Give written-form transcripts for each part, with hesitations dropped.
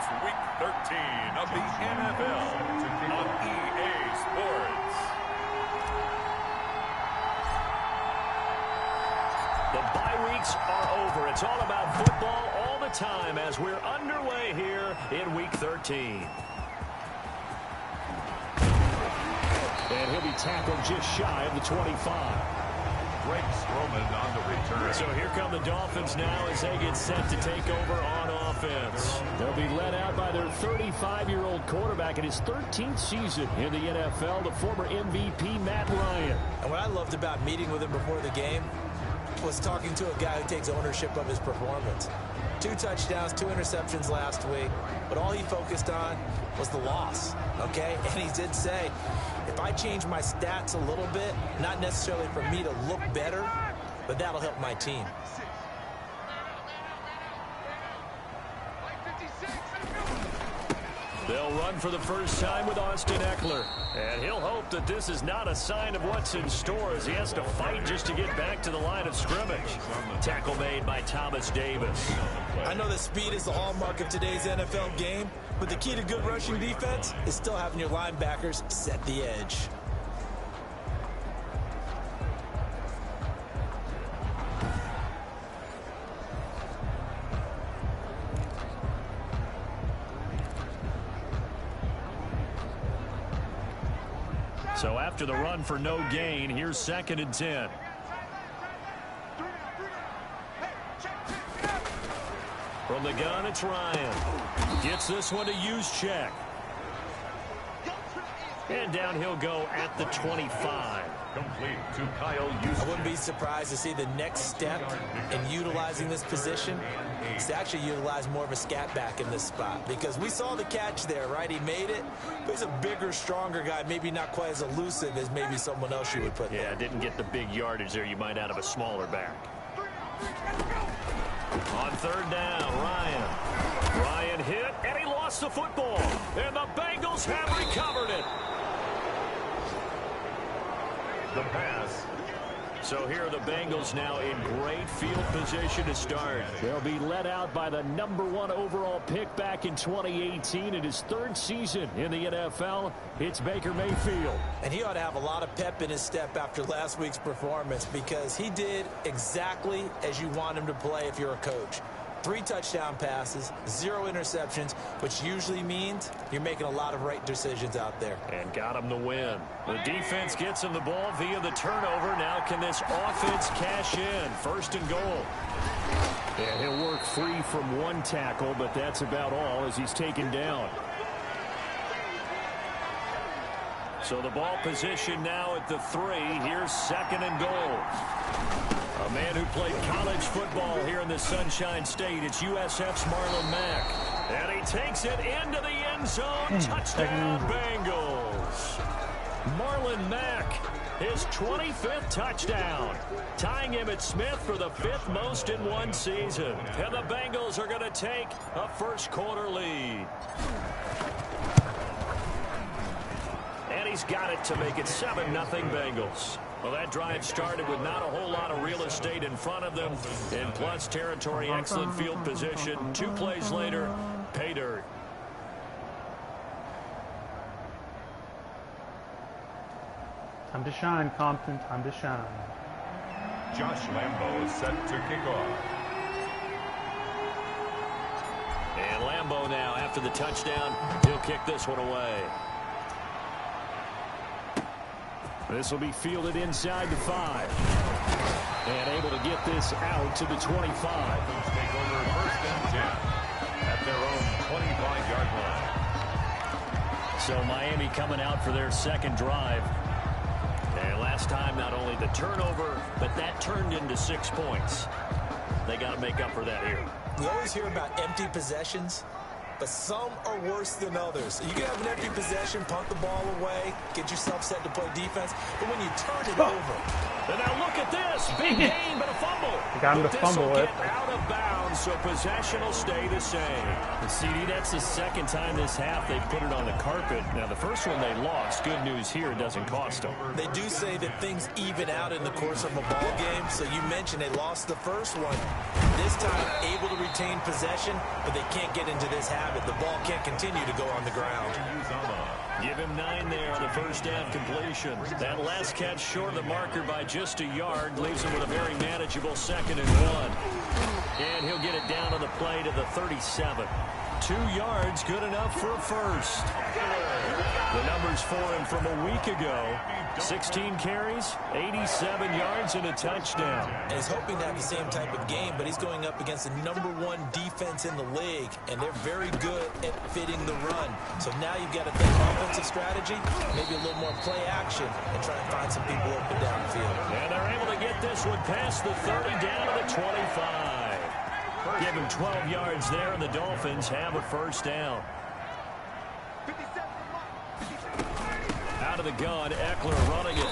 It's Week 13 of the NFL on EA Sports. The bye weeks are over. It's all about football all the time as we're underway here in Week 13. And he'll be tackled just shy of the 25. Greg Stroman on the return. So here come the Dolphins now as they get set to take over on offense. They'll be led out by their 35-year-old quarterback in his 13th season in the NFL, the former MVP, Matt Ryan. And what I loved about meeting with him before the game was talking to a guy who takes ownership of his performance. 2 touchdowns, 2 interceptions last week, but all he focused on was the loss, okay? And he did say, if I change my stats a little bit, not necessarily for me to look better, but that'll help my team. They'll run for the first time with Austin Eckler. And he'll hope that this is not a sign of what's in store as he has to fight just to get back to the line of scrimmage. Tackle made by Thomas Davis. I know that speed is the hallmark of today's NFL game, but the key to good rushing defense is still having your linebackers set the edge. So after the run for no gain, here's 2nd and 10. From the gun, it's Ryan. Gets this one to Juszczyk. And down he'll go at the 25. Complete to Kyle Juszczyk. I wouldn't be surprised to see the next step in utilizing this position is to actually utilize more of a scat back in this spot, because we saw the catch there, right? He made it, but he's a bigger, stronger guy, maybe not quite as elusive as maybe someone else you would put there. Yeah, didn't get the big yardage there you might out of a smaller back. On 3rd down, Ryan hit, and he lost the football. And the Bengals have recovered it. The pass. So here are the Bengals now in great field position to start. They'll be led out by the #1 overall pick back in 2018 in his 3rd season in the NFL. It's Baker Mayfield. And he ought to have a lot of pep in his step after last week's performance, because he did exactly as you want him to play if you're a coach. 3 touchdown passes, 0 interceptions, which usually means you're making a lot of right decisions out there. And got him the win. The defense gets him the ball via the turnover. Now can this offense cash in? 1st and goal. And he'll work free from 1 tackle, but that's about all as he's taken down. So the ball position now at the 3. Here's 2nd and goal. A man who played college football here in the Sunshine State. It's USF's Marlon Mack. And he takes it into the end zone. Touchdown, Bengals. Marlon Mack, his 25th touchdown. Tying him at Smith for the 5th most in one season. And the Bengals are going to take a first-quarter lead. And he's got it to make it 7-0 Bengals. Well, that drive started with not a whole lot of real estate in front of them. And plus territory, excellent field position. 2 plays later, pay dirt. Time to shine, Compton. Time to shine. Josh Lambo is set to kick off. And Lambo now, after the touchdown, he'll kick this one away. This will be fielded inside the 5. And able to get this out to the 25. Take over 1st and 10 at their own 25-yard line. So Miami coming out for their 2nd drive. And last time, not only the turnover, but that turned into 6 points. They got to make up for that here. We always hear about empty possessions, but some are worse than others. You can have an empty possession, punt the ball away, get yourself set to play defense, but when you turn it over. And now look at this. Big gain, but a fumble. Got him to fumble it. Out of bounds, so possession will stay the same. The CD, that's the 2nd time this half they put it on the carpet. Now, the first one they lost. Good news here, it doesn't cost them. They do say that things even out in the course of a ball game. So you mentioned they lost the first one. This time, able to retain possession, but they can't get into this half have it. The ball can't continue to go on the ground. Give him 9 there on the first down completion. That last catch short of the marker by just a yard leaves him with a very manageable 2nd and 1. And he'll get it down on the play to the 37. 2 yards, good enough for a first. The numbers for him from a week ago: 16 carries, 87 yards, and a touchdown. And he's hoping to have the same type of game, but he's going up against the #1 defense in the league, and they're very good at fitting the run. So now you've got to think offensive strategy, maybe a little more play action, and try and find some people open downfield. And they're able to get this one past the 30 down to the 25. Give him 12 yards there, and the Dolphins have a first down. Out of the gun, Eckler running it.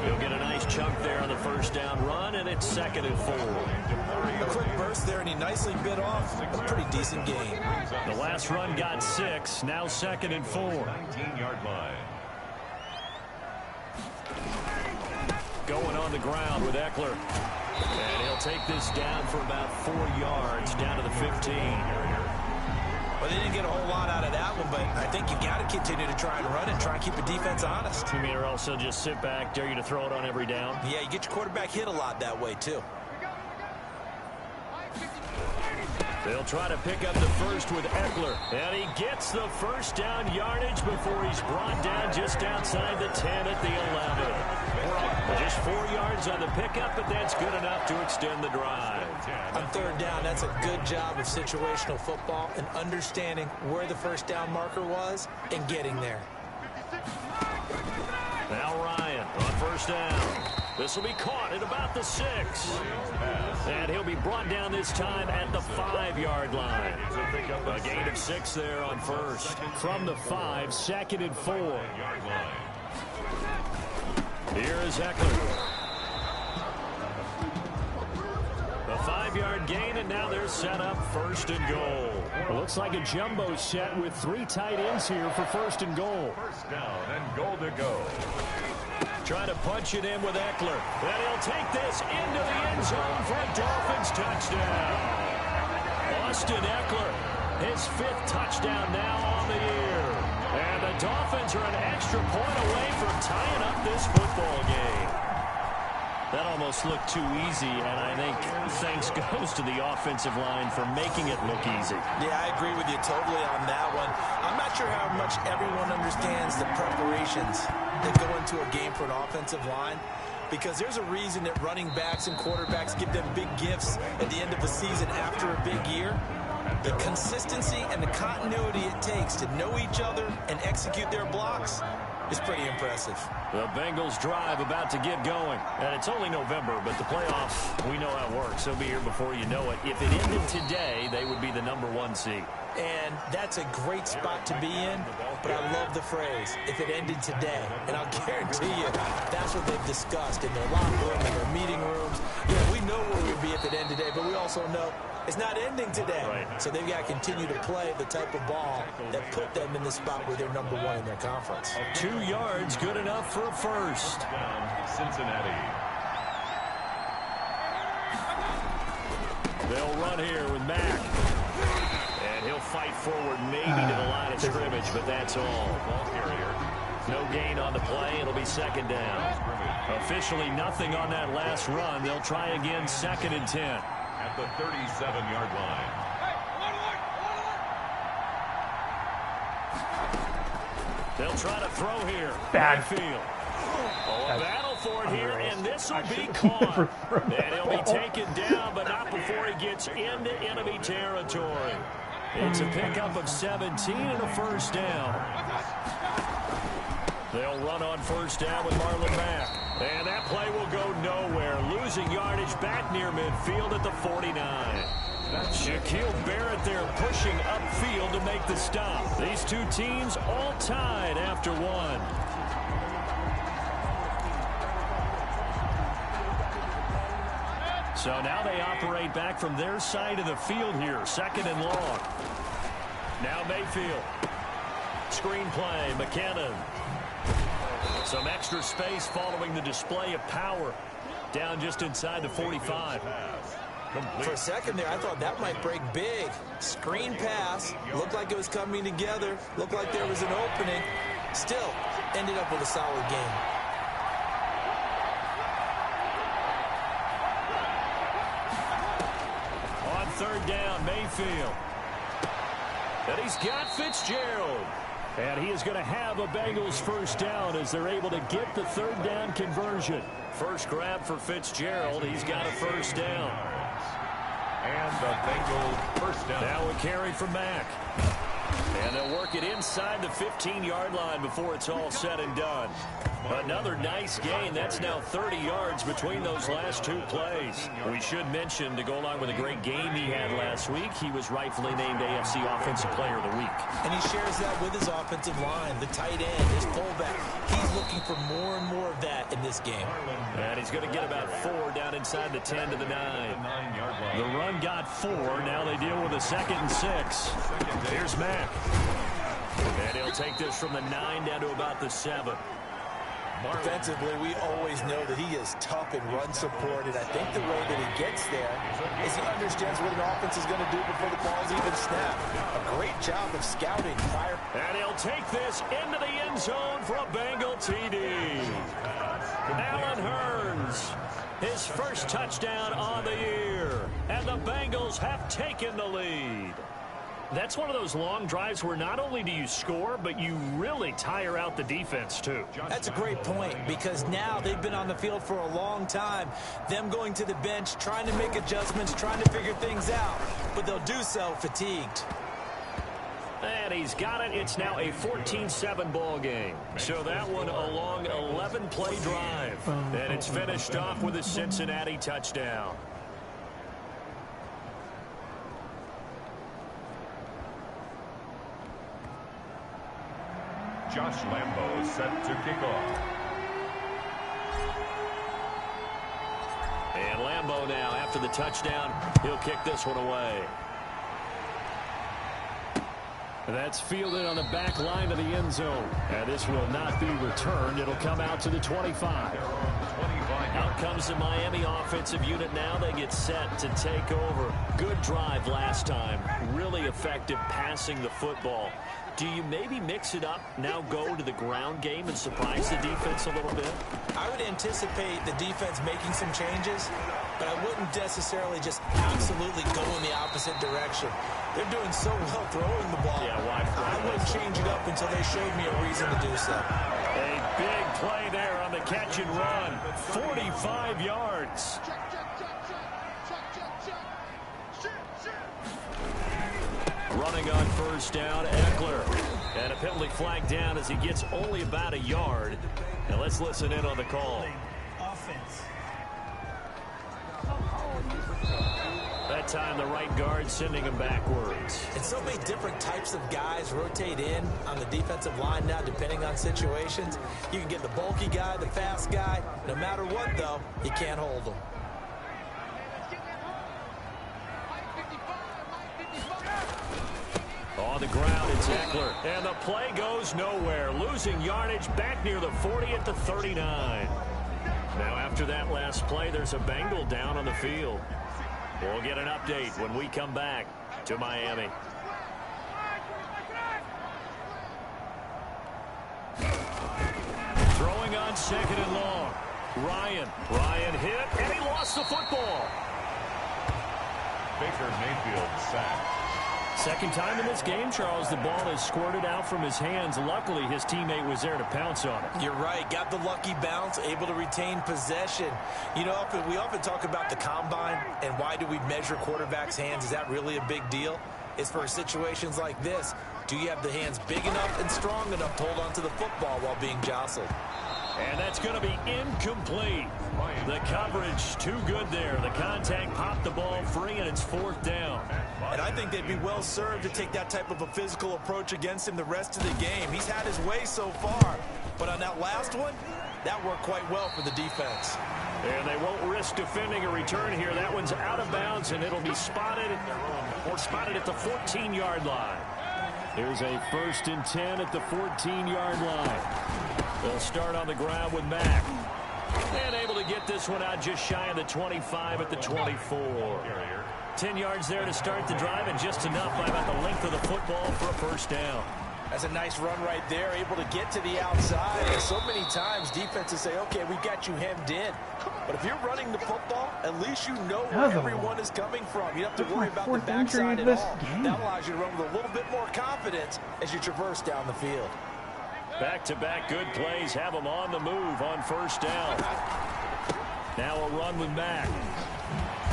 He'll get a nice chunk there on the first down run, and it's 2nd and 4. A quick burst there, and he nicely bit off a pretty decent gain. The last run got 6, now 2nd and 4. 19-yard line. Going on the ground with Eckler. And he'll take this down for about 4 yards, down to the 15. Well, they didn't get a whole lot out of that one, but I think you got to continue to try and run and try and keep the defense honest. You mean, or also just sit back, dare you to throw it on every down? Yeah, you get your quarterback hit a lot that way, too. They'll try to pick up the first with Eckler. And he gets the first down yardage before he's brought down just outside the 10 at the 11. Just 4 yards on the pickup, but that's good enough to extend the drive. On 3rd down, that's a good job of situational football and understanding where the first down marker was and getting there. Now Ryan on first down. This will be caught at about the 6. And he'll be brought down this time at the 5-yard line. A gain of 6 there on first. From the 5, 2nd and 4. Here is Eckler. A 5-yard gain, and now they're set up 1st and goal. It looks like a jumbo set with 3 tight ends here for 1st and goal. First down and goal to go. Trying to punch it in with Eckler. And he'll take this into the end zone for a Dolphins touchdown. Austin Eckler, his 5th touchdown now on the year. And the Dolphins are an extra point away from tying up this football game. That almost looked too easy, and I think thanks goes to the offensive line for making it look easy. Yeah, I agree with you totally on that one. I'm not sure how much everyone understands the preparations that go into a game for an offensive line, because there's a reason that running backs and quarterbacks give them big gifts at the end of the season after a big year. The consistency and the continuity it takes to know each other and execute their blocks is pretty impressive. The Bengals drive about to get going. And it's only November, but the playoffs, we know how it works. They'll be here before you know it. If it ended today, they would be the #1 seed. And that's a great spot to be in, but I love the phrase, if it ended today. And I'll guarantee you, that's what they've discussed in their locker room, in their meeting rooms. Yeah, we know where we'd be if it ended today, but we also know it's not ending today. Right. So they've got to continue to play the type of ball that put them in the spot where they're #1 in their conference. 2 yards, good enough for a first. Down Cincinnati. They'll run here with Mack. And he'll fight forward maybe to the line of scrimmage, but that's all. Ball carrier. No gain on the play. It'll be 2nd down. Officially nothing on that last run. They'll try again 2nd and 10. At the 37-yard line. They'll try to throw here. Bad. Field. A battle for it here, and this will be caught. And he'll be taken down, but not before he gets into enemy territory. It's a pickup of 17 and a first down. They'll run on first down with Marlon Mack. And that play will go nowhere. Losing yardage back near midfield at the 49. Shaquille Barrett there pushing upfield to make the stop. These two teams all tied after one. So now they operate back from their side of the field here. 2nd and long. Now Mayfield. Screen play, McKinnon. Some extra space following the display of power. Down just inside the 45. Complete. For a second there, I thought that might break big. Screen pass. Looked like it was coming together. Looked like there was an opening. Still, ended up with a solid game. On third down, Mayfield. And he's got Fitzgerald. And he is going to have a Bengals first down as they're able to get the third down conversion. First grab for Fitzgerald. He's got a first down. And the Bengals first down. Now a carry from Mack. And they'll work it inside the 15-yard line before it's all said and done. Another nice gain. That's now 30 yards between those last two plays. We should mention, to go along with a great game he had last week, he was rightfully named AFC Offensive Player of the Week. And he shares that with his offensive line, the tight end, his fullback. He's looking for more and more of that in this game. And he's going to get about 4 down inside the 10 to the 9. The run got 4. Now they deal with a 2nd and 6. Here's Mack. And he'll take this from the 9 down to about the 7. Defensively, we always know that he is tough in run support, and I think the way that he gets there is he understands what an offense is going to do before the ball's even snapped. A great job of scouting prior. And he'll take this into the end zone for a Bengal TD. Allen Hurns, his first touchdown on the year, and the Bengals have taken the lead. That's one of those long drives where not only do you score, but you really tire out the defense, too. That's a great point, because now they've been on the field for a long time. Them going to the bench, trying to make adjustments, trying to figure things out, but they'll do so fatigued. And he's got it. It's now a 14-7 ball game. So that one a long 11-play drive. And it's finished off with a Cincinnati touchdown. Josh Lambo is set to kick off. And Lambo now, after the touchdown, he'll kick this one away. That's fielded on the back line of the end zone. And this will not be returned. It'll come out to the 25. Out comes the Miami offensive unit now. They get set to take over. Good drive last time. Really effective passing the football. Do you maybe mix it up, now go to the ground game and surprise the defense a little bit? I would anticipate the defense making some changes, but I wouldn't necessarily just absolutely go in the opposite direction. They're doing so well throwing the ball. Yeah, why? I wouldn't change it up until they showed me a reason to do so. A big play there on the catch and run. 45 yards. Running on first down, Eckler. And a penalty flag down as he gets only about a yard. Now let's listen in on the call. Offense. That time the right guard sending him backwards. And so many different types of guys rotate in on the defensive line now depending on situations. You can get the bulky guy, the fast guy. No matter what, though, you can't hold them. On the ground, it's Eckler. And the play goes nowhere. Losing yardage back near the 40 at the 39. Now, after that last play, there's a Bengal down on the field. We'll get an update when we come back to Miami. Throwing on 2nd and long. Ryan hit, and he lost the football. Baker Mayfield sacked. Second time in this game, Charles, the ball has squirted out from his hands. Luckily, his teammate was there to pounce on it. You're right. Got the lucky bounce, able to retain possession. You know, we often talk about the combine and why do we measure quarterbacks' hands. Is that really a big deal? It's for situations like this. Do you have the hands big enough and strong enough to hold onto the football while being jostled? And that's going to be incomplete. The coverage too good there. The contact popped the ball free, and it's 4th down. And I think they'd be well served to take that type of a physical approach against him the rest of the game. He's had his way so far. But on that last one, that worked quite well for the defense. And they won't risk defending a return here. That one's out of bounds, and it'll be spotted at the 14-yard line. Here's a 1st and 10 at the 14-yard line. They'll start on the ground with Mack. And able to to get this one out just shy of the 25 at the 24. 10 yards there to start the drive, and just enough by about the length of the football for a first down. That's a nice run right there, able to get to the outside. And so many times defenses say, okay, we've got you hemmed in. But if you're running the football, at least you know where everyone is coming from. You don't have to worry about the backside at all. That allows you to run with a little bit more confidence as you traverse down the field. Back-to-back good plays have them on the move on first down. Now a run with Mack.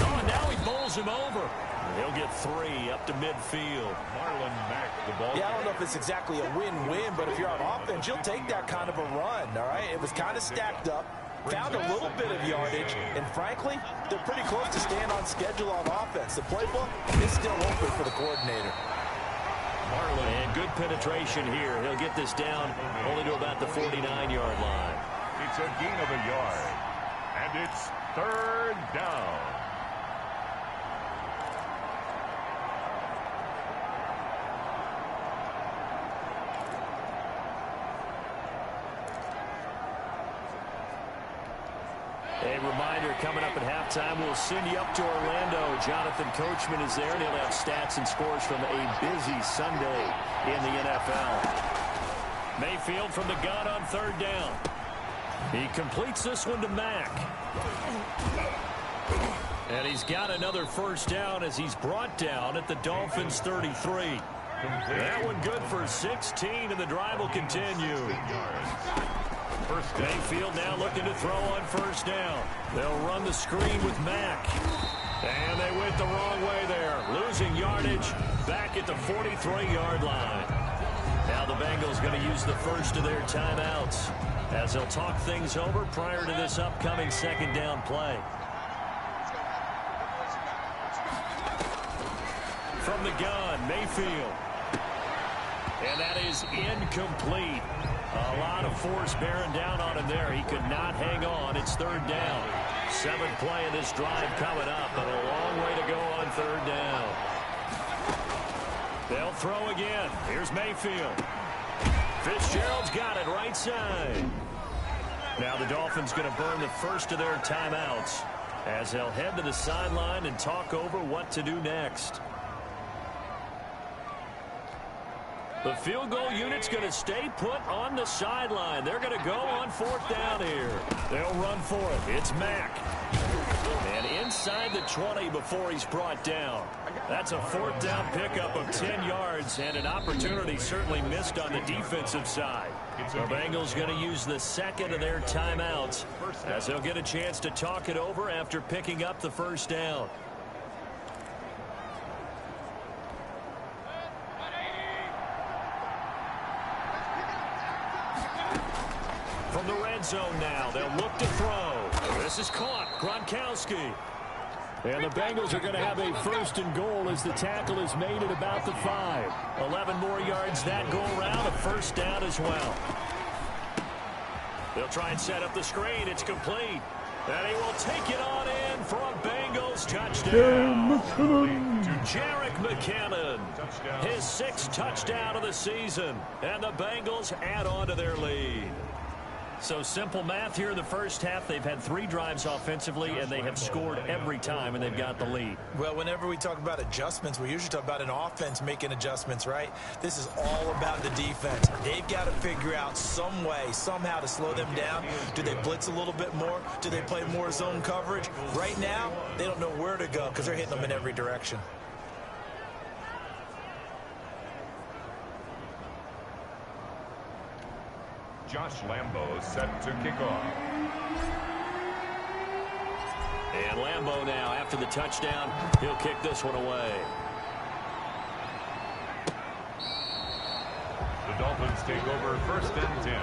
Oh, and now he bowls him over. He'll get 3 up to midfield. Marlon Mack, the ball. Yeah, I don't know if it's exactly a win-win, but if you're on offense, you'll take that kind of a run, all right? It was kind of stacked up, found a little bit of yardage, and frankly, they're pretty close to staying on schedule on offense. The playbook is still open for the coordinator. Marlon, and good penetration here. He'll get this down only to about the 49-yard line. It's a gain of a yard, and it's third down. A reminder, coming up at halftime, we'll send you up to Orlando. Jonathan Coachman is there, and he'll have stats and scores from a busy Sunday in the NFL. Mayfield from the gun on third down. He completes this one to Mack. And he's got another first down as he's brought down at the Dolphins' 33. That one good for 16, and the drive will continue. Mayfield now looking to throw on first down. They'll run the screen with Mack. And they went the wrong way there. Losing yardage back at the 43-yard line. Now the Bengals going to use the first of their timeouts as they'll talk things over prior to this upcoming second down play. From the gun, Mayfield. And that is incomplete. A lot of force bearing down on him there. He could not hang on. It's third down. 7th play of this drive coming up, but a long way to go on third down. They'll throw again. Here's Mayfield. Fitzgerald's got it right side. Now the Dolphins going to burn the first of their timeouts as they'll head to the sideline and talk over what to do next. The field goal unit's going to stay put on the sideline. They're going to go on fourth down here. They'll run for it. It's Mack. And inside the 20 before he's brought down. That's a fourth down pickup of 10 yards and an opportunity certainly missed on the defensive side. The Bengals going to use the second of their timeouts as they'll get a chance to talk it over after picking up the first down. From the red zone now, they'll look to throw. This is caught. Gronkowski. And the Bengals are going to have a first and goal as the tackle is made at about the 5. 11 more yards that go around. A first down as well. They'll try and set up the screen. It's complete. And he will take it on in for a Bengals touchdown. To Jerick McKinnon. His 6th touchdown of the season. And the Bengals add on to their lead. So simple math here in the first half. They've had 3 drives offensively, and they have scored every time, and they've got the lead. Well, whenever we talk about adjustments, we usually talk about an offense making adjustments, right? This is all about the defense. They've got to figure out some way, somehow to slow them down. Do they blitz a little bit more? Do they play more zone coverage? Right now, they don't know where to go because they're hitting them in every direction. Josh Lambo set to kick off. And Lambo now, after the touchdown, he'll kick this one away. The Dolphins take over first and 10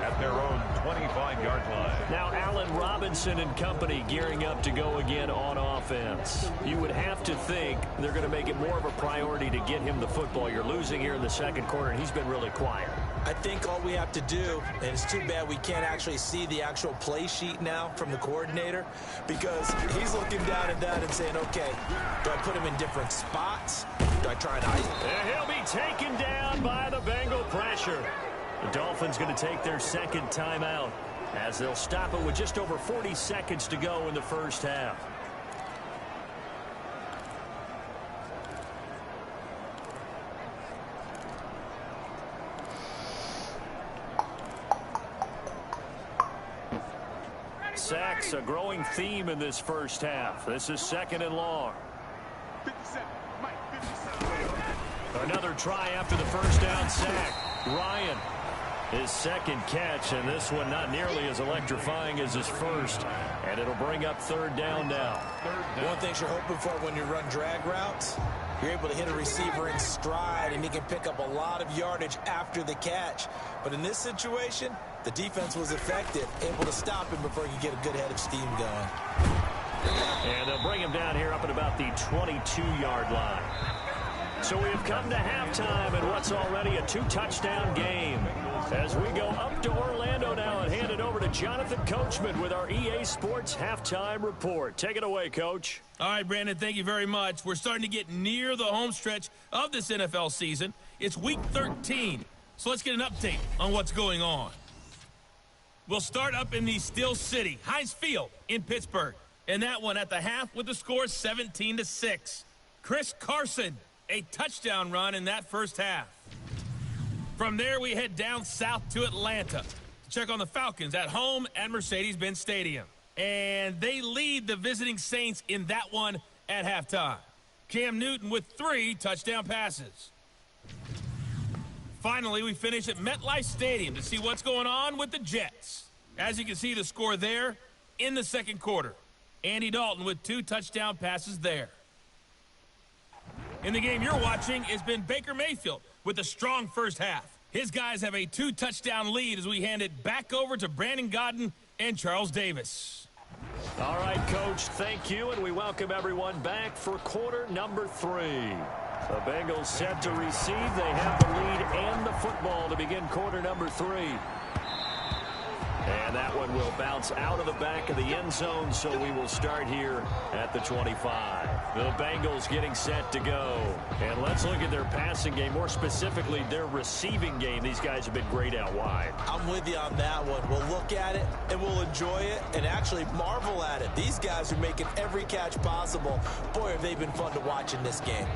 at their own 25-yard line. Now Allen Robinson and company gearing up to go again on offense. You would have to think they're going to make it more of a priority to get him the football. You're losing here in the second quarter, and he's been really quiet. I think all we have to do, and it's too bad we can't actually see the actual play sheet now from the coordinator, because he's looking down at that and saying, okay, do I put him in different spots? Do I try and and he'll be taken down by the Bengal pressure. The Dolphins going to take their second timeout as they'll stop it with just over 40 seconds to go in the first half. Sacks, a growing theme in this first half. This is 2nd and long. 57. Mike, 57. Another try after the first down sack. Ryan, his second catch, and this one not nearly as electrifying as his first. And it'll bring up 3rd down now. One thing you're hoping for when you run drag routes, you're able to hit a receiver in stride, and he can pick up a lot of yardage after the catch. But in this situation, the defense was effective, able to stop him before he could get a good head of steam going. And they'll bring him down here up at about the 22-yard line. So we have come to halftime in what's already a 2-touchdown game. As we go up to Orlando now and hand it over to Jonathan Coachman with our EA Sports Halftime Report. Take it away, Coach. All right, Brandon, thank you very much. We're starting to get near the home stretch of this NFL season. It's Week 13, so let's get an update on what's going on. We'll start up in the Steel City, Heinz Field in Pittsburgh. And that one at the half with the score 17-6. Chris Carson, a touchdown run in that first half. From there, we head down south to Atlanta to check on the Falcons at home at Mercedes-Benz Stadium. And they lead the visiting Saints in that one at halftime. Cam Newton with 3 touchdown passes. Finally, we finish at MetLife Stadium to see what's going on with the Jets. As you can see, the score there in the second quarter. Andy Dalton with 2 touchdown passes there. In the game you're watching has been Baker Mayfield with a strong first half. His guys have a 2-touchdown lead as we hand it back over to Brandon Godden and Charles Davis. All right, Coach, thank you, and we welcome everyone back for quarter number 3. The Bengals set to receive. They have the lead and the football to begin quarter number 3. And that one will bounce out of the back of the end zone, so we will start here at the 25. The Bengals getting set to go. And let's look at their passing game, more specifically their receiving game. These guys have been great out wide. I'm with you on that one. We'll look at it, and we'll enjoy it, and actually marvel at it. These guys are making every catch possible. Boy, have they been fun to watch in this game.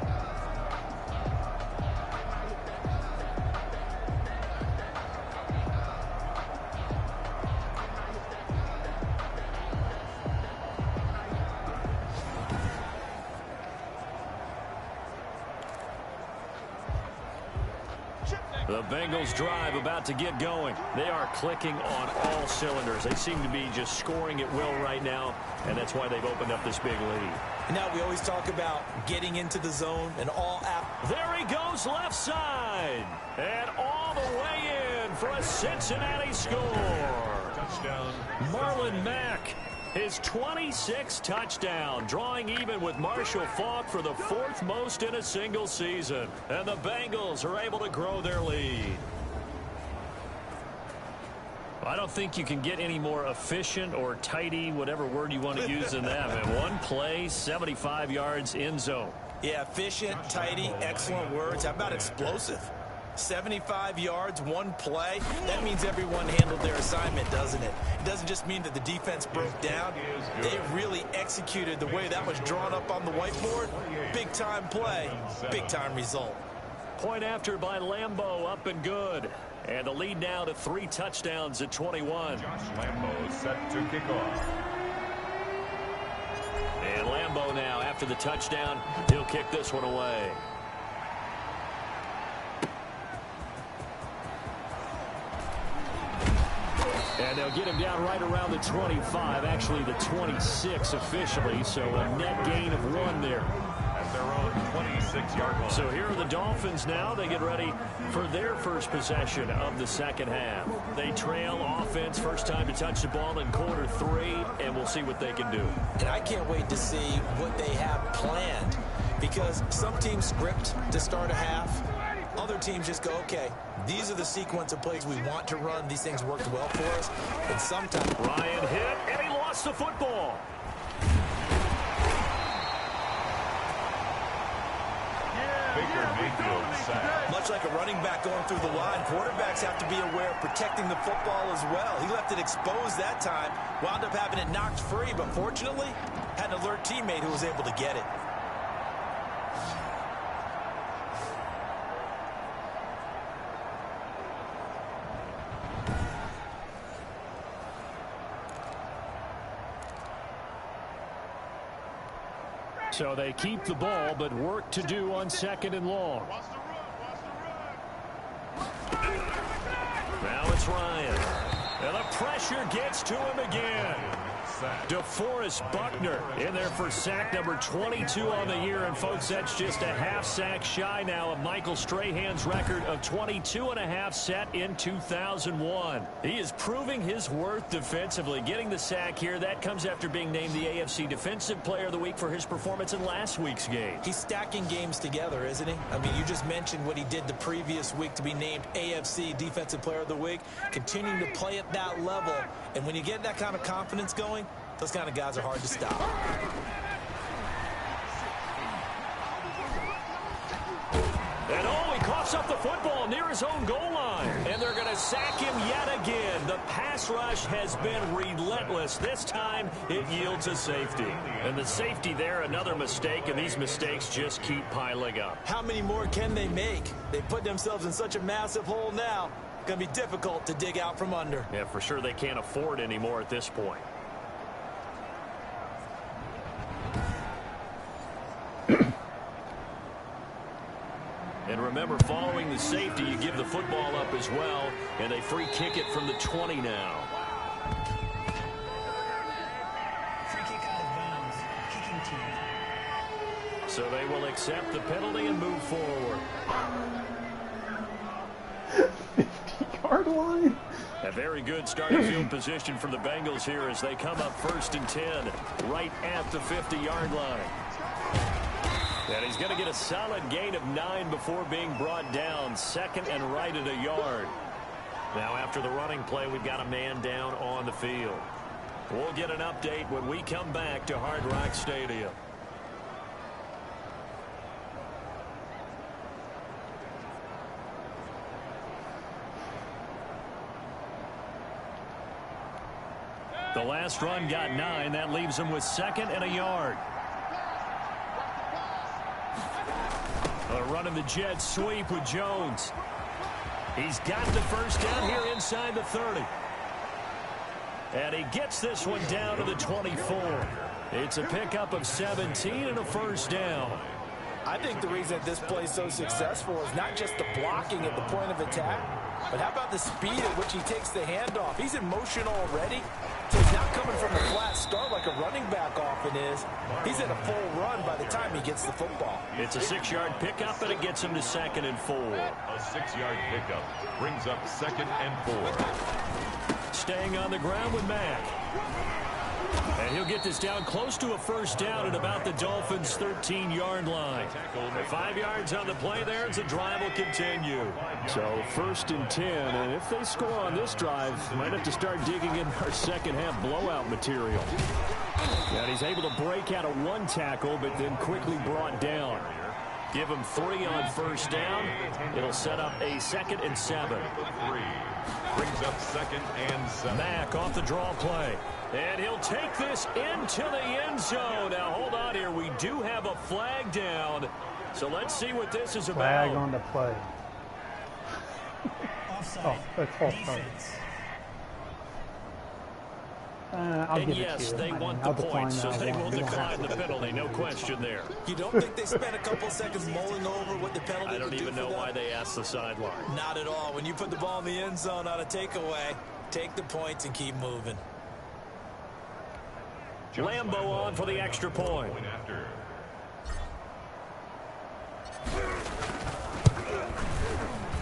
The Bengals drive about to get going. They are clicking on all cylinders. They seem to be just scoring at will right now, and that's why they've opened up this big lead. Now we always talk about getting into the zone and all out. There he goes left side. And all the way in for a Cincinnati score. Touchdown. Marlon Mack, his 26th touchdown, drawing even with Marshall Faulk for the 4th most in a single season. And the Bengals are able to grow their lead. I don't think you can get any more efficient or tidy, whatever word you want to use in that. And one play, 75 yards in zone. Yeah, efficient, tidy, excellent words. How about explosive? 75 yards, one play. That means everyone handled their assignment, doesn't it? It doesn't just mean that the defense broke down. They really executed the way that was drawn up on the whiteboard. Big-time play, big-time result. Point after by Lambeau, up and good. And the lead now to 3 touchdowns at 21. Josh Lambeau set to kick off. And Lambeau now, after the touchdown, he'll kick this one away. And they'll get him down right around the 25, actually the 26 officially, so a net gain of 1 there. At their own 26-yard line. So here are the Dolphins now. They get ready for their first possession of the second half. They trail offense, first time to touch the ball in quarter 3, and we'll see what they can do. And I can't wait to see what they have planned, because some teams script to start a half. Other teams just go, okay, these are the sequence of plays we want to run. These things worked well for us. And sometimes Ryan hit, and he lost the football. Baker Mayfield's sack. Much like a running back going through the line, quarterbacks have to be aware of protecting the football as well. He left it exposed that time, wound up having it knocked free, but fortunately, had an alert teammate who was able to get it. So they keep the ball, but work to do on 2nd and long. Now it's Ryan. And the pressure gets to him again. DeForest Buckner in there for sack number 22 on the year. And, folks, that's just a half sack shy now of Michael Strahan's record of 22.5 set in 2001. He is proving his worth defensively. Getting the sack here, that comes after being named the AFC Defensive Player of the Week for his performance in last week's game. He's stacking games together, isn't he? I mean, you just mentioned what he did the previous week to be named AFC Defensive Player of the Week. Continuing to play at that level. And when you get that kind of confidence going, those kind of guys are hard to stop. And he coughs up the football near his own goal line. And they're going to sack him yet again. The pass rush has been relentless. This time it yields a safety. And the safety there, another mistake, and these mistakes just keep piling up. How many more can they make? They put themselves in such a massive hole now. It's going to be difficult to dig out from under. Yeah, for sure they can't afford anymore at this point. And remember, following the safety, you give the football up as well, and they free kick it from the 20 now. Free kick out of bounds. Kicking team. So they will accept the penalty and move forward. 50-yard line. A very good starting field position for the Bengals here as they come up 1st and 10 right at the 50-yard line. And he's going to get a solid gain of 9 before being brought down. 2nd and right at a yard. Now after the running play, we've got a man down on the field. We'll get an update when we come back to Hard Rock Stadium. The last run got 9. That leaves him with 2nd and a yard. Running the jet sweep with Jones. He's got the first down here inside the 30. And he gets this one down to the 24. It's a pickup of 17 and a first down. I think the reason that this play is so successful is not just the blocking at the point of attack, but how about the speed at which he takes the handoff? He's in motion already, so he's not coming from the flat start like a running back often is. He's in a full run by the time he gets the football. It's a 6-yard pickup, and it gets him to 2nd and 4. A 6-yard pickup brings up 2nd and 4. Staying on the ground with Mack. And he'll get this down close to a first down at about the Dolphins' 13-yard line. 5 yards on the play there as the drive will continue. So 1st and 10, and if they score on this drive, might have to start digging in our second-half blowout material. And he's able to break out of 1 tackle, but then quickly brought down. Give him 3 on first down. It'll set up a 2nd and 7. 3 brings up 2nd and 7. Mack off the draw play. And he'll take this into the end zone. Now, hold on here. We do have a flag down. So let's see what this is about. Flag on the play. Offside. That's offside. Defense. I'll And give yes, it to you. they want the I'll decline points, so that they one. will We don't decline have the to. penalty. No question there. You don't think they spent a couple seconds mulling over what the penalty I don't would do even for know them? why they asked the sideline. Not at all. When you put the ball in the end zone on a takeaway, take the points and keep moving. Lambo on for the extra point. After.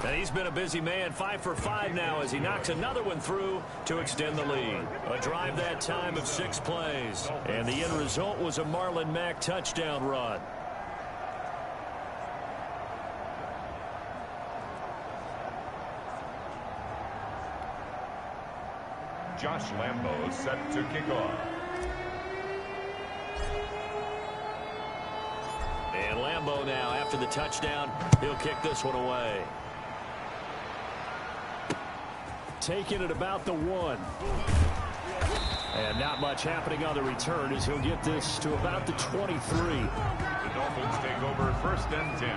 And he's been a busy man, 5 for 5 now as he knocks another one through to extend the lead. A drive that time of 6 plays. And the end result was a Marlon Mack touchdown run. Josh Lambo set to kick off. And Lambeau now after the touchdown. He'll kick this one away. Taking it about the 1. And not much happening on the return as he'll get this to about the 23. The Dolphins take over 1st and 10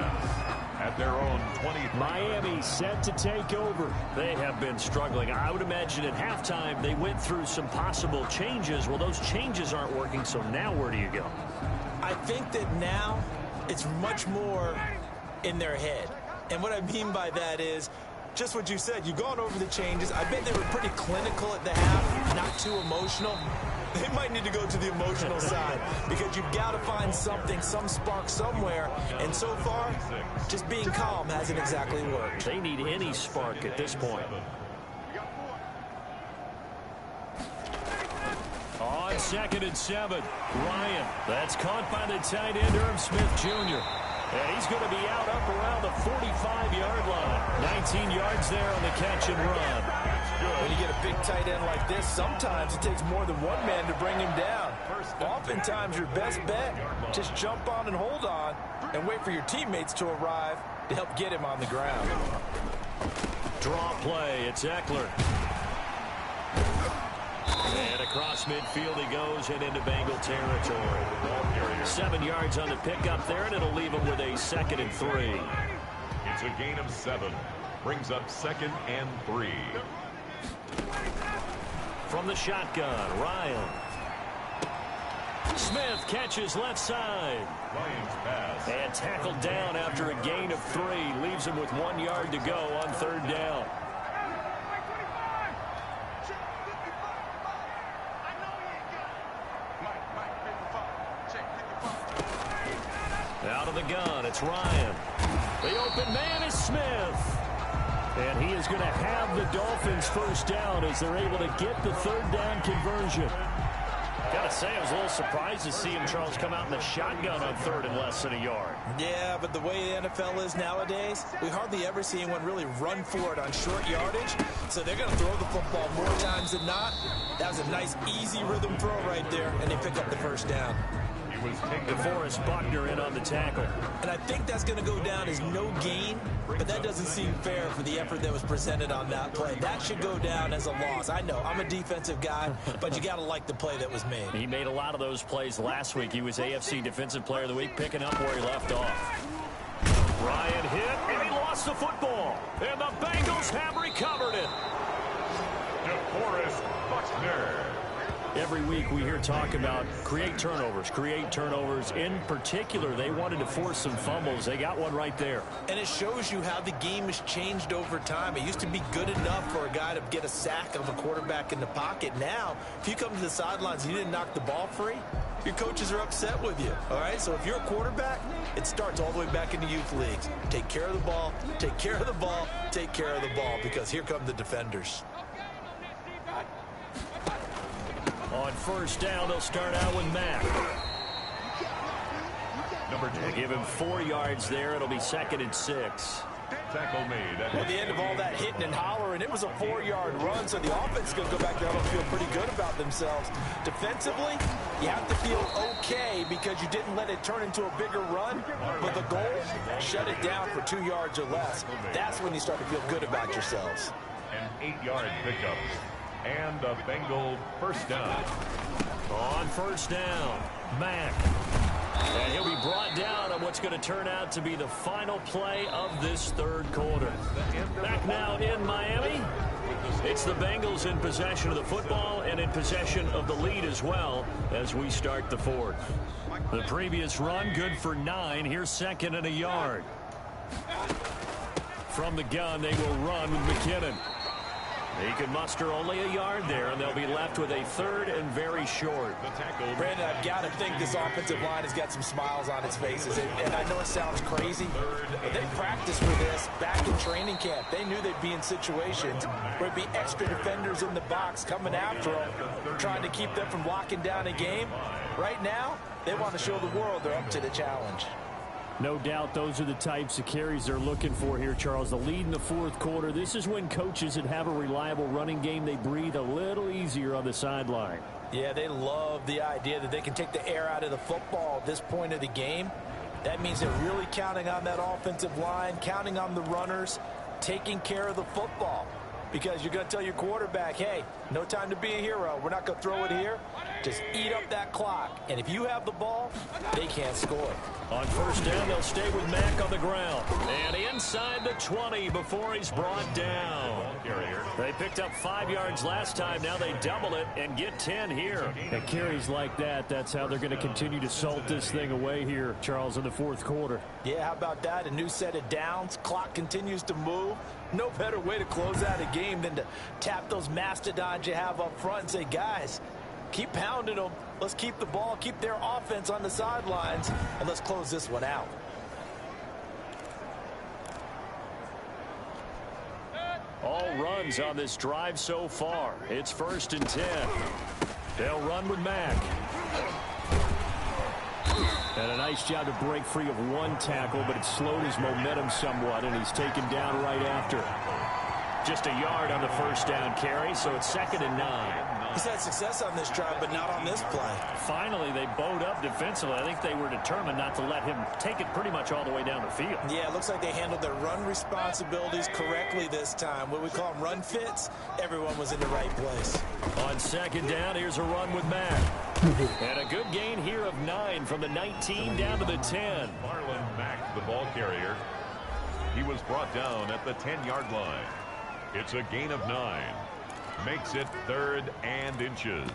at their own 23. Miami set to take over. They have been struggling. I would imagine at halftime they went through some possible changes. Well, those changes aren't working, so now where do you go? I think that now it's much more in their head. And what I mean by that is just what you said. You've gone over the changes. I bet they were pretty clinical at the half, not too emotional. They might need to go to the emotional side because you've got to find something, some spark somewhere. And so far, just being calm hasn't exactly worked. They need any spark at this point. On 2nd and 7, Ryan. That's caught by the tight end, Irv Smith Jr. And he's going to be out up around the 45-yard line. 19 yards there on the catch and run. When you get a big tight end like this, sometimes it takes more than one man to bring him down. Oftentimes, your best bet, just jump on and hold on and wait for your teammates to arrive to help get him on the ground. Draw play. It's Eckler. And across midfield he goes and into Bengal territory. 7 yards on the pickup there, and it'll leave him with a 2nd and 3. It's a gain of 7. Brings up 2nd and 3. From the shotgun, Ryan. Smith catches left side. Ryan's pass. And tackled down after a gain of 3. Leaves him with 1 yard to go on 3rd down. Out of the gun, it's Ryan. The open man is Smith. And he is going to have the Dolphins 1st down as they're able to get the 3rd down conversion. Got to say, I was a little surprised to see him, Charles, come out in the shotgun on 3rd and less than a yard. Yeah, but the way the NFL is nowadays, we hardly ever see anyone really run for it on short yardage. So they're going to throw the football more times than not. That was a nice, easy rhythm throw right there, and they pick up the 1st down. DeForest Buckner in on the tackle. And I think that's going to go down as no gain, but that doesn't seem fair for the effort that was presented on that play. That should go down as a loss. I know, I'm a defensive guy, but you got to like the play that was made. He made a lot of those plays last week. He was AFC Defensive Player of the Week, picking up where he left off. Ryan hit, and he lost the football. And the Bengals have recovered it. DeForest Buckner. Every week we hear talk about create turnovers. In particular, they wanted to force some fumbles. They got one right there. And it shows you how the game has changed over time. It used to be good enough for a guy to get a sack of a quarterback in the pocket. Now, if you come to the sidelines and you didn't knock the ball free, your coaches are upset with you. All right, so if you're a quarterback, it starts all the way back in the youth leagues. Take care of the ball, take care of the ball, take care of the ball, because here come the defenders. On 1st down, they'll start out with Mack. They give him 4 yards there. It'll be 2nd and 6. Tackle made. At the end of all that hitting and hollering, it was a 4-yard run, so the offense is going to go back there and feel pretty good about themselves. Defensively, you have to feel okay because you didn't let it turn into a bigger run, but the goal, shut it down for 2 yards or less. That's when you start to feel good about yourselves. An 8-yard pickup. And a Bengal 1st down. On 1st down, Mack. And he'll be brought down on what's going to turn out to be the final play of this 3rd quarter. Back now in Miami. It's the Bengals in possession of the football and in possession of the lead as well as we start the 4th. The previous run, good for 9. Here's 2nd and a yard. From the gun, they will run with McKinnon. He can muster only a yard there, and they'll be left with a 3rd and very short. Brandon, I've got to think this offensive line has got some smiles on its faces. And I know it sounds crazy, but they practiced for this back in training camp. They knew they'd be in situations where it'd be extra defenders in the box coming after them, trying to keep them from locking down a game. Right now, they want to show the world they're up to the challenge. No doubt those are the types of carries they're looking for here, Charles. The lead in the 4th quarter. This is when coaches that have a reliable running game, they breathe a little easier on the sideline. Yeah, they love the idea that they can take the air out of the football at this point of the game. That means they're really counting on that offensive line, counting on the runners, taking care of the football. Because you're going to tell your quarterback, hey, no time to be a hero. We're not going to throw it here. Just eat up that clock. And if you have the ball, they can't score. On first down, they'll stay with Mack on the ground. And inside the 20 before he's brought down. They picked up 5 yards last time. Now they double it and get 10 here. And carries like that, that's how they're going to continue to salt this thing away here, Charles, in the fourth quarter. Yeah, how about that? A new set of downs. Clock continues to move. No better way to close out a game than to tap those mastodons you have up front and say, guys, keep pounding them. Let's keep the ball, keep their offense on the sidelines, and let's close this one out. All runs on this drive so far. It's 1st and 10. They'll run with Mack. And a nice job to break free of one tackle, but it slowed his momentum somewhat, and he's taken down right after. Just a yard on the first down carry, so it's 2nd and 9. He's had success on this drive, but not on this play. Finally, they bowed up defensively. I think they were determined not to let him take it pretty much all the way down the field. Yeah, it looks like they handled their run responsibilities correctly this time. What we call them run fits, everyone was in the right place. On 2nd down, here's a run with Mack. And a good gain here of 9 from the 19 down to the 10. Marlon Mack, the ball carrier. He was brought down at the 10-yard line. It's a gain of 9. Makes it 3rd and inches.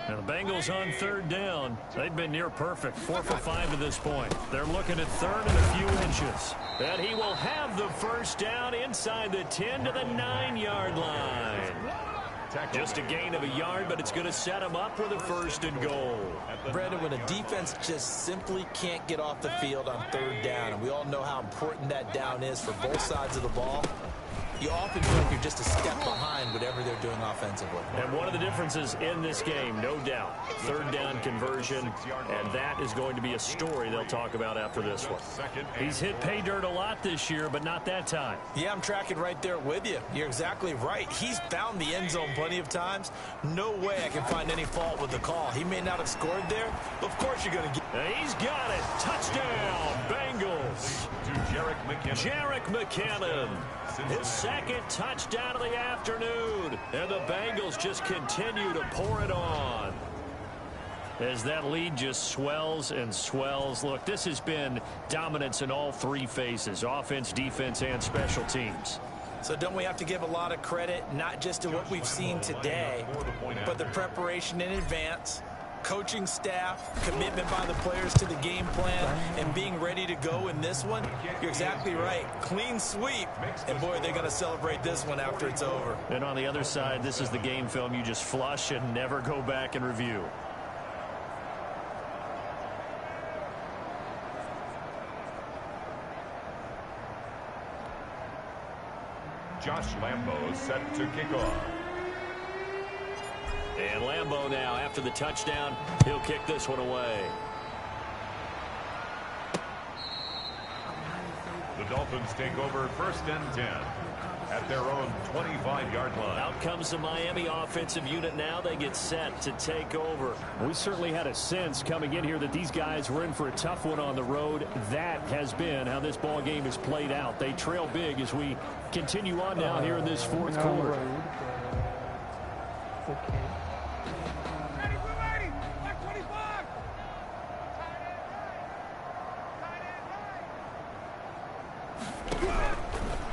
Now the Bengals on 3rd down. They've been near perfect, 4 for 5 to this point. They're looking at 3rd and a few inches. And he will have the first down inside the 10 to the 9-yard line. Just a gain of a yard, but it's going to set him up with a 1st and goal. Brandon, when a defense just simply can't get off the field on 3rd down, and we all know how important that down is for both sides of the ball, you often feel like you're just a step behind whatever they're doing offensively. And one of the differences in this game, no doubt, 3rd down conversion, and that is going to be a story they'll talk about after this one. He's hit pay dirt a lot this year, but not that time. Yeah, I'm tracking right there with you. You're exactly right. He's found the end zone plenty of times. No way I can find any fault with the call. He may not have scored there, but of course you're going to get... And he's got it. Touchdown, Bengals. To Jerick McKinnon. His 2nd touchdown of the afternoon. And the Bengals just continue to pour it on. As that lead just swells and swells. Look, this has been dominance in all 3 phases. Offense, defense, and special teams. So don't we have to give a lot of credit, not just to what we've seen today, but the preparation in advance, coaching staff, commitment by the players to the game plan, and being ready to go in this one? You're exactly right. Clean sweep. And boy, they're going to celebrate this one after it's over. And on the other side, this is the game film you just flush and never go back and review. Josh Lambo set to kick off. And Lambo now, after the touchdown, he'll kick this one away. The Dolphins take over 1st and 10 at their own 25-yard line. Out comes the Miami offensive unit now. They get set to take over. We certainly had a sense coming in here that these guys were in for a tough one on the road. That has been how this ball game has played out. They trail big as we continue on now here in this 4th quarter.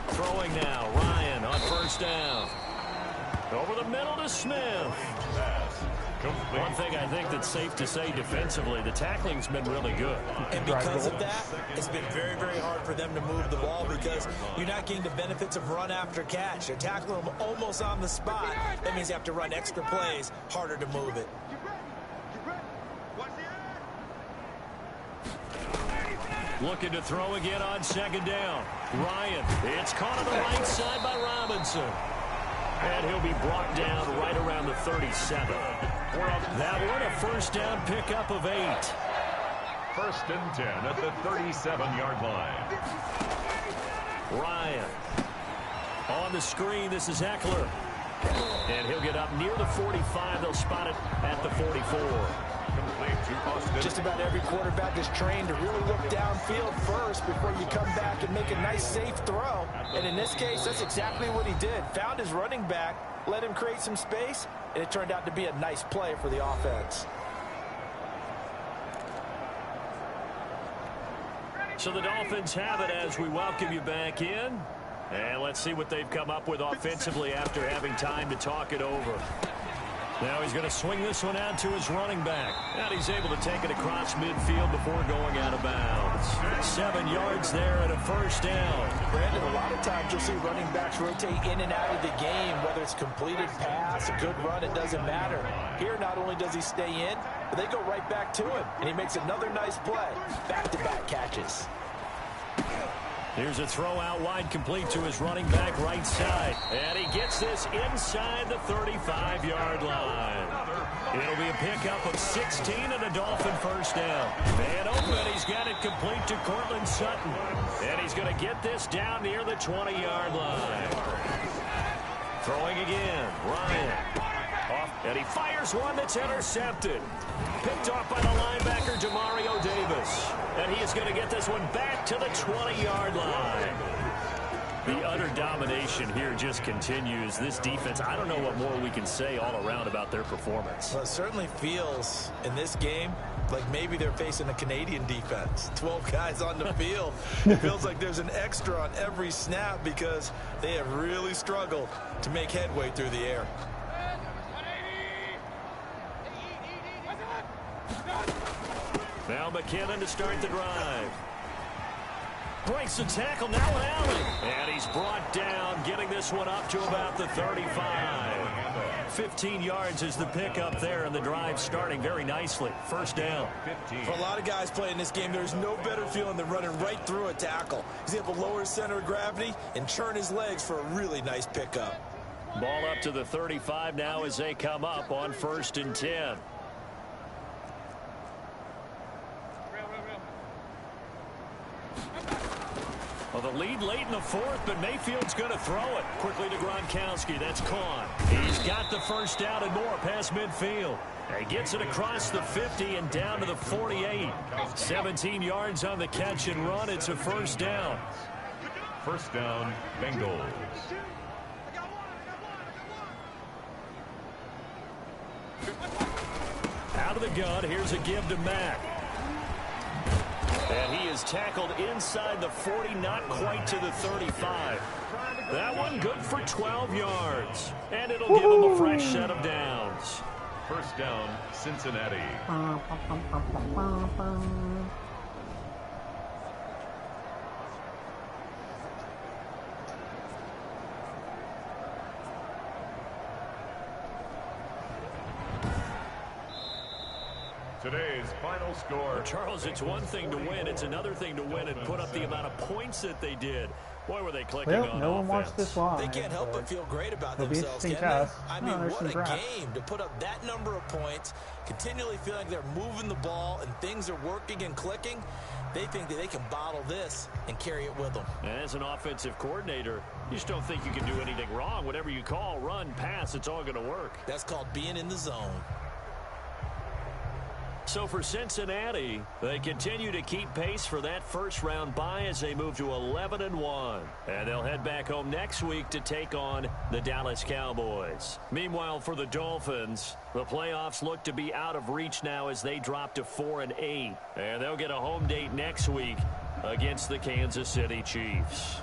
Throwing now, Ryan on 1st down. Over the middle to Smith. One thing I think that's safe to say defensively, the tackling's been really good. And because of that, it's been very, very hard for them to move the ball because you're not getting the benefits of run after catch. They're tackling them almost on the spot. That means you have to run extra plays, harder to move it. Looking to throw again on 2nd down. Ryan, it's caught on the right side by Robinson. And he'll be brought down right around the 37. That one a 1st down pickup of 8. First and 10 at the 37-yard line. Ryan. On the screen, this is Eckler. And he'll get up near the 45. They'll spot it at the 44. Just about every quarterback is trained to really look downfield first before you come back and make a nice, safe throw. And in this case, that's exactly what he did. Found his running back, let him create some space, and it turned out to be a nice play for the offense. So the Dolphins have it as we welcome you back in. And let's see what they've come up with offensively after having time to talk it over. Now he's going to swing this one out to his running back. And he's able to take it across midfield before going out of bounds. 7 yards there and a first down. Brandon, a lot of times you'll see running backs rotate in and out of the game, whether it's completed pass, a good run, it doesn't matter. Here, not only does he stay in, but they go right back to him. And he makes another nice play. Back-to-back catches. Here's a throw out wide, complete to his running back right side. And he gets this inside the 35-yard line. It'll be a pickup of 16 and a Dolphin first down. And open, he's got it complete to Cortland Sutton. And he's going to get this down near the 20-yard line. Throwing again, Ryan. Off, and he fires one that's intercepted. Picked off by the linebacker, Demario Davis. And he is going to get this one back to the 20-yard line. The utter domination here just continues. This defense, I don't know what more we can say all around about their performance. Well, it certainly feels in this game like maybe they're facing a Canadian defense. 12 guys on the field. It feels like there's an extra on every snap because they have really struggled to make headway through the air. Now McKinnon to start the drive. Breaks the tackle, now an alley. And he's brought down, getting this one up to about the 35. 15 yards is the pickup there, and the drive starting very nicely. First down. For a lot of guys playing this game, there's no better feeling than running right through a tackle. He's able to lower his center of gravity and turn his legs for a really nice pickup. Ball up to the 35 now as they come up on first and 10. Well, the lead late in the fourth, but Mayfield's going to throw it. Quickly to Gronkowski. That's caught. He's got the first down and more past midfield. He gets it across the 50 and down to the 48. 17 yards on the catch and run. It's a first down. First down, Bengals. Out of the gun. Here's a give to Mack. And he is tackled inside the 40, not quite to the 35. That one good for 12 yards. And it'll give him a fresh set of downs. First down, Cincinnati. Today's final score. Charles, it's one thing to win. It's another thing to win and put up the amount of points that they did. Boy, were they clicking on no one offense. watched this live. They can't help but feel great about It'll be themselves, interesting can they? test. I No, mean, there's what some a drafts. game to put up that number of points, continually feeling like they're moving the ball and things are working and clicking. They think that they can bottle this and carry it with them. And as an offensive coordinator, you just don't think you can do anything wrong. Whatever you call, run, pass, it's all going to work. That's called being in the zone. So for Cincinnati, they continue to keep pace for that first-round bye as they move to 11-1. And they'll head back home next week to take on the Dallas Cowboys. Meanwhile, for the Dolphins, the playoffs look to be out of reach now as they drop to 4-8. And they'll get a home date next week against the Kansas City Chiefs.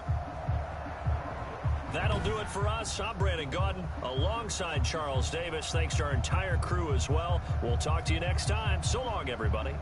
That'll do it for us. I'm Brandon Gaudin alongside Charles Davis. Thanks to our entire crew as well. We'll talk to you next time. So long, everybody.